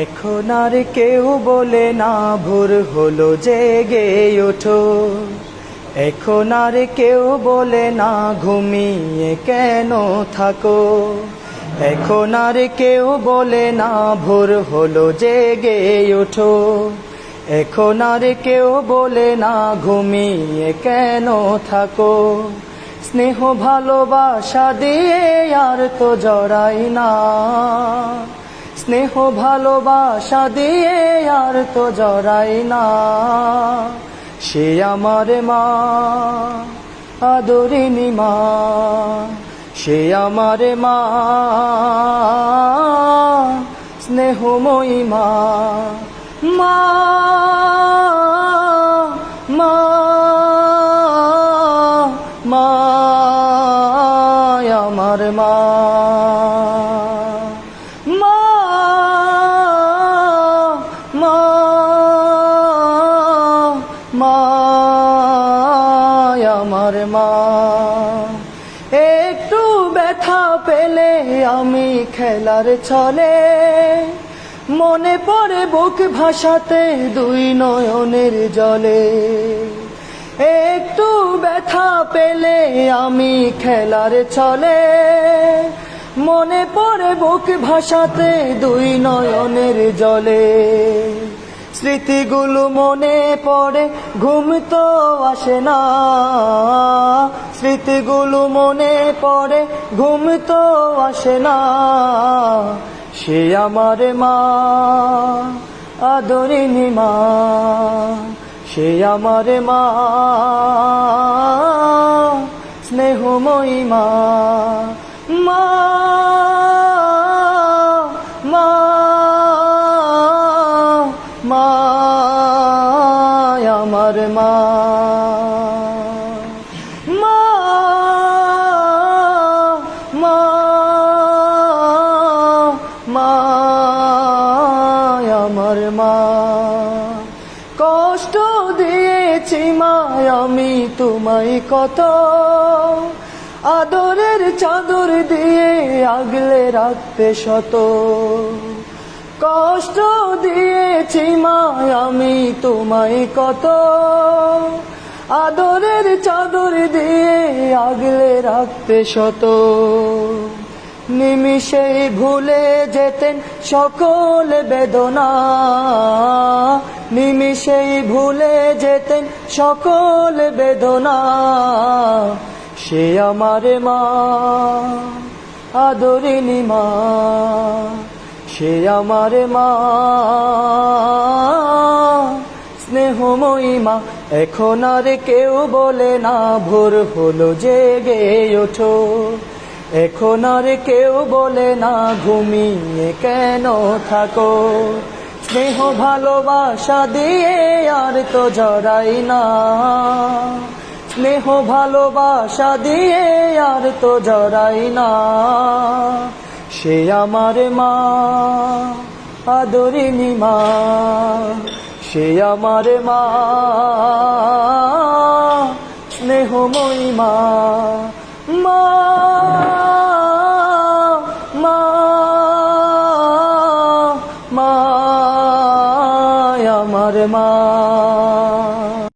এখন আর কেউ বলে না ভোর হলো জেগে ওঠো, এখন আর কেউ বলে না ঘুমিয়ে কেন থাকো, এখন আর কেউ বলে না ভোর হলো জেগে ওঠো, এখন আর কেউ বলে না ঘুমিয়ে কেন থাকো। স্নেহ ভালোবাসা দিয়ে আর তো জড়াই না, স্নেহ ভালোবাসা দিয়ে আর তো জড়াই না। সে আমার মা, আদরিনী মা, সে আমার মা, স্নেহময়ী মা। মা মা মা আমার মা, মা মা মা আমার মা। একটু ব্যথা পেলে আমি খেলার ছলে মনে পড়ে বুক ভাসাতে দুই নয়নের জলে। একটু ব্যথা পেলে আমি খেলার ছলে মনে পড়ে বুক ভাসাতে দুই নয়নের জলে। স্মৃতিগুলো মনে পড়ে ঘুম তো আসে না, স্মৃতিগুলো মনে পড়ে ঘুম তো আসে না। সে আমার মা, আদরিনী মা, সে আমার মা, স্নেহময়ী মা। মা মা মা আমার মা, মা মা মা আমার মা। কষ্ট দিয়েছি মা আমি তোমায় কত, আদরের চাদর দিয়ে আগলে রাখতে শত। কষ্ট দিয়েছি মা আমি তোমায় কত, আদরের চাদর দিয়ে আগলে রাখতে শত। নিমিষেই ভুলে যেতেন সকল বেদনা, নিমিষেই ভুলে যেতেন সকল বেদনা। সে আমার মা, আদরিনী মা, সে আমার মা, স্নেহময়ী মা। এখন আর কেউ বলে না ভোর হলো জেগে ওঠো, এখন আর কেউ বলে না ঘুমিয়ে কেন থাকো। স্নেহ ভালোবাসা দিয়ে আর তো জড়াই না, স্নেহ ভালোবাসা দিয়ে আর তো জড়াই না। সে আমার মা, আদরিনী মা, সে আমার মা, স্নেহময়ী মা। মা